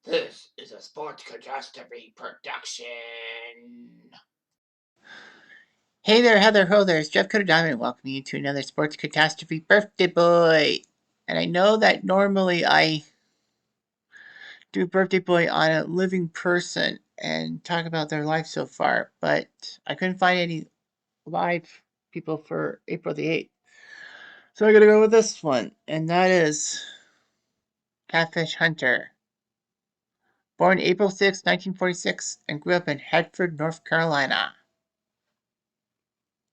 This is a Sports Catastrophe production. Hey there, Heather Ho there. It's Jeff Coder Diamond welcoming you to another Sports Catastrophe Birthday Boy. And I know that normally I do Birthday Boy on a living person and talk about their life so far, but I couldn't find any live people for April the 8th. So I gotta go with this one, and that is Catfish Hunter. Born April 6, 1946, and grew up in Hartford, North Carolina.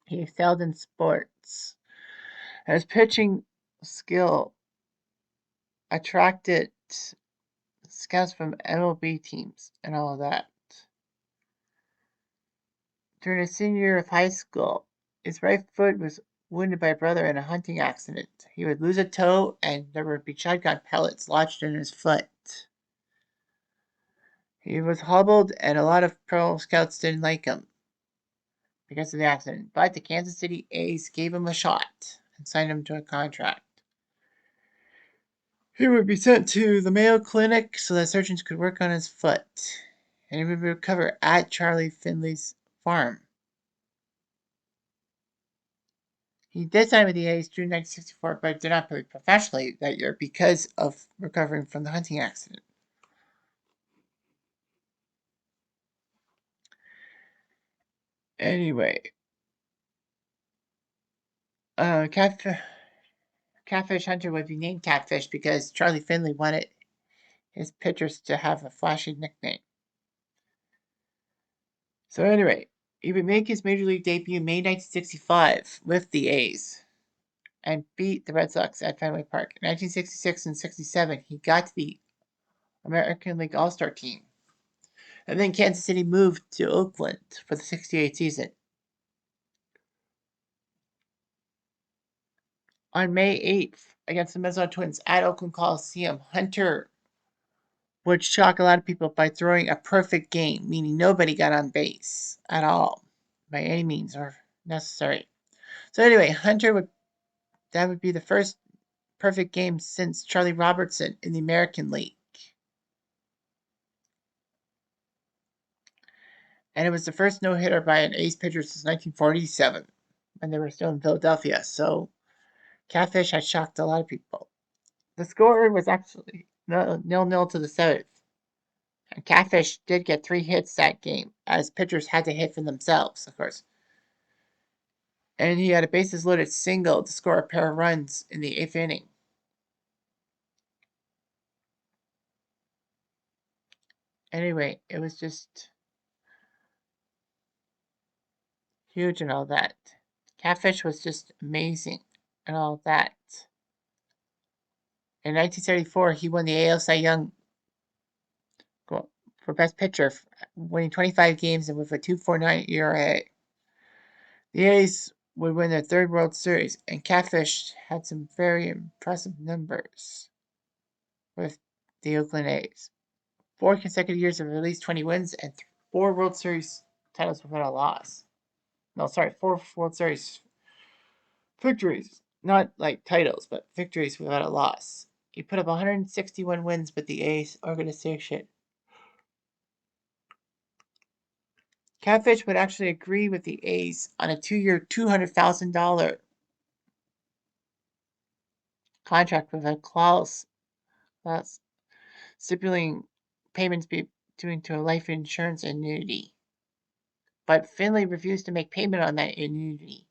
He excelled in sports. His pitching skill attracted scouts from MLB teams and all of that. During his senior year of high school, his right foot was wounded by a brother in a hunting accident. He would lose a toe and there would be shotgun pellets lodged in his foot. He was hobbled and a lot of pro scouts didn't like him because of the accident, but the Kansas City A's gave him a shot and signed him to a contract. He would be sent to the Mayo Clinic so that surgeons could work on his foot, and he would recover at Charlie Finley's farm. He did sign with the A's June 1964, but did not play professionally that year because of recovering from the hunting accident. Anyway, Catfish Hunter would be named Catfish because Charlie Finley wanted his pitchers to have a flashy nickname. So anyway, he would make his major league debut May 1965 with the A's and beat the Red Sox at Fenway Park. In 1966 and 67, he got to the American League All-Star team. And then Kansas City moved to Oakland for the 68 season. On May 8th, against the Minnesota Twins at Oakland Coliseum, Hunter would shock a lot of people by throwing a perfect game, meaning nobody got on base at all, by any means or necessary. So anyway, that would be the first perfect game since Charlie Robertson in the American League. And it was the first no-hitter by an A's pitcher since 1947, when they were still in Philadelphia. So Catfish had shocked a lot of people. The score was actually 0-0 to the 7th. And Catfish did get 3 hits that game, as pitchers had to hit for themselves, of course. And he had a bases loaded single to score a pair of runs in the 8th inning. Anyway, it was just huge and all that. Catfish was just amazing and all that. In 1974, he won the AL Cy Young for Best Pitcher, winning 25 games and with a 2.49 ERA. The A's would win their third World Series, and Catfish had some very impressive numbers with the Oakland A's. 4 consecutive years of at least 20 wins and 4 World Series titles without a loss. No, sorry, 4 World Series victories. Not like titles, but victories without a loss. He put up 161 wins with the A's organization. Catfish would actually agree with the A's on a 2-year, $200,000 contract with a clause stipulating payments be due to a life insurance annuity. But Finley refused to make payment on that annuity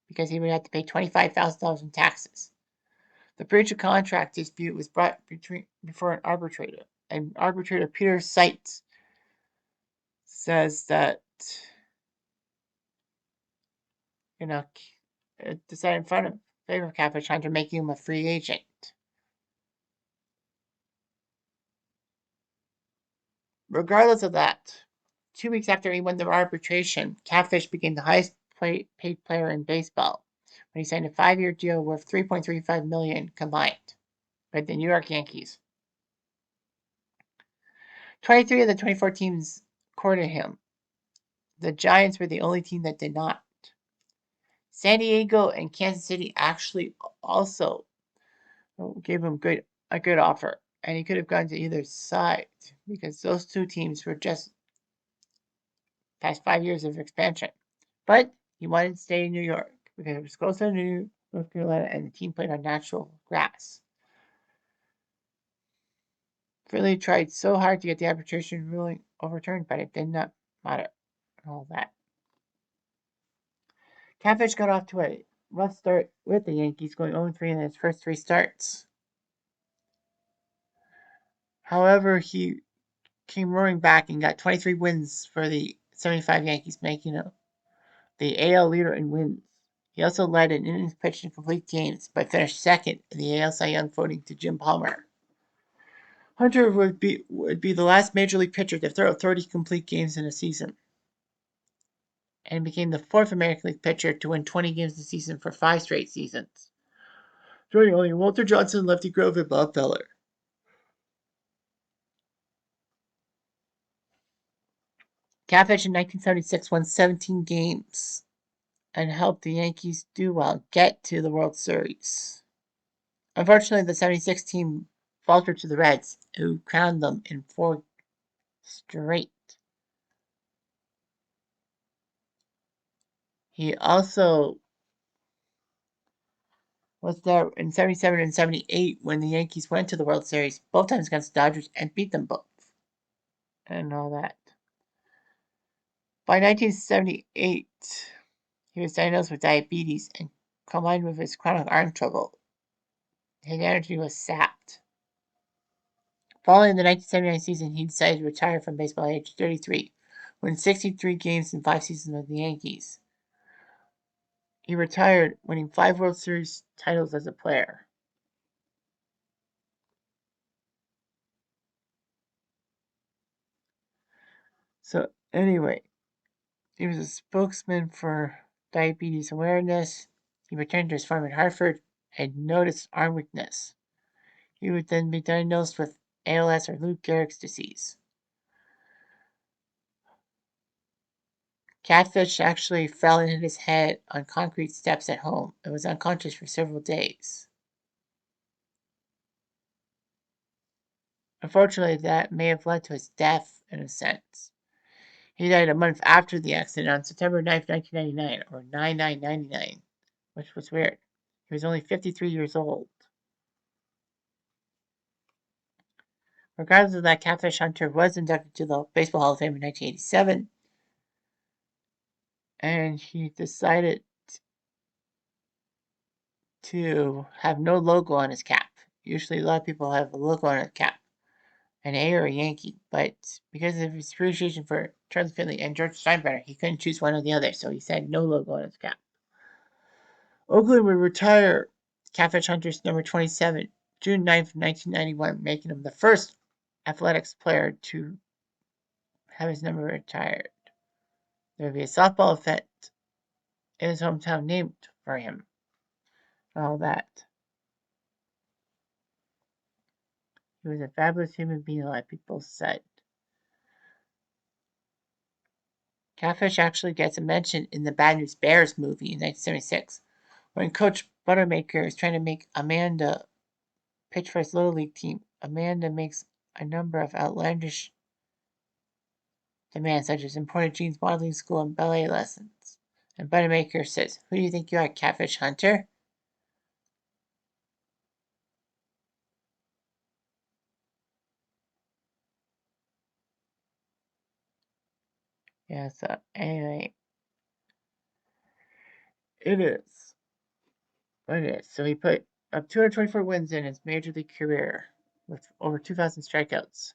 because he would have to pay $25,000 in taxes. The breach of contract dispute was brought before an arbitrator, and arbitrator Peter Seitz says that, you know, decided in favor of Catfish Hunter, making him a free agent. Regardless of that, 2 weeks after he won the arbitration, Catfish became the highest paid player in baseball when he signed a 5-year deal worth $3.35 million combined with the New York Yankees. 23 of the 24 teams courted him. The Giants were the only team that did not. San Diego and Kansas City actually also gave him a good offer, and he could have gone to either side because those two teams were just past 5 years of expansion. But he wanted to stay in New York because it was closer to North Carolina and the team played on natural grass. Philly tried so hard to get the arbitration ruling overturned, but it did not matter and all that. Catfish got off to a rough start with the Yankees, going 0-3 in his first three starts. However, he came roaring back and got 23 wins for the 75 Yankees, making him the AL leader in wins. He also led in innings pitched in complete games, but finished second in the AL Cy Young voting to Jim Palmer. Hunter would be the last major league pitcher to throw 30 complete games in a season, and became the fourth American League pitcher to win 20 games a season for 5 straight seasons, joining only Walter Johnson, Lefty Grove, and Bob Feller. Catfish in 1976 won 17 games and helped the Yankees do well get to the World Series. Unfortunately, the 76 team faltered to the Reds, who crowned them in 4 straight. He also was there in 77 and 78 when the Yankees went to the World Series, both times against the Dodgers, and beat them both. And all that. By 1978, he was diagnosed with diabetes and combined with his chronic arm trouble, his energy was sapped. Following the 1979 season, he decided to retire from baseball at age 33, winning 63 games in 5 seasons with the Yankees. He retired, winning 5 World Series titles as a player. So, anyway, he was a spokesman for diabetes awareness. He returned to his farm in Hartford and noticed arm weakness. He would then be diagnosed with ALS or Lou Gehrig's disease. Catfish actually fell and hit his head on concrete steps at home and was unconscious for several days. Unfortunately, that may have led to his death in a sense. He died a month after the accident on September 9th, 1999, or 9/9/99, which was weird. He was only 53 years old. Regardless of that, Catfish Hunter was inducted to the Baseball Hall of Fame in 1987, and he decided to have no logo on his cap. Usually, a lot of people have a logo on a cap, an A or a Yankee, but because of his appreciation for Charlie Finley and George Steinbrenner, he couldn't choose one or the other, so he said no logo on his cap. Oakland would retire Catfish Hunter's number 27, June 9th, 1991, making him the first athletics player to have his number retired. There would be a softball event in his hometown named for him. All that. He was a fabulous human being, a lot of people said. Catfish actually gets a mention in the Bad News Bears movie in 1976, when Coach Buttermaker is trying to make Amanda pitch for his Little League team. Amanda makes a number of outlandish demands, such as imported jeans, modeling school, and ballet lessons. And Buttermaker says, "Who do you think you are, Catfish Hunter?" Yeah, so anyway, it is. It is. So he put up 224 wins in his major league career with over 2,000 strikeouts.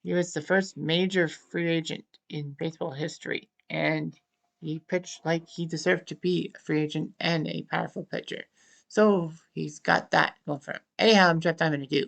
He was the first major free agent in baseball history, and he pitched like he deserved to be a free agent and a powerful pitcher. So he's got that going for him. Anyhow, I'm Jeff Diamond to do.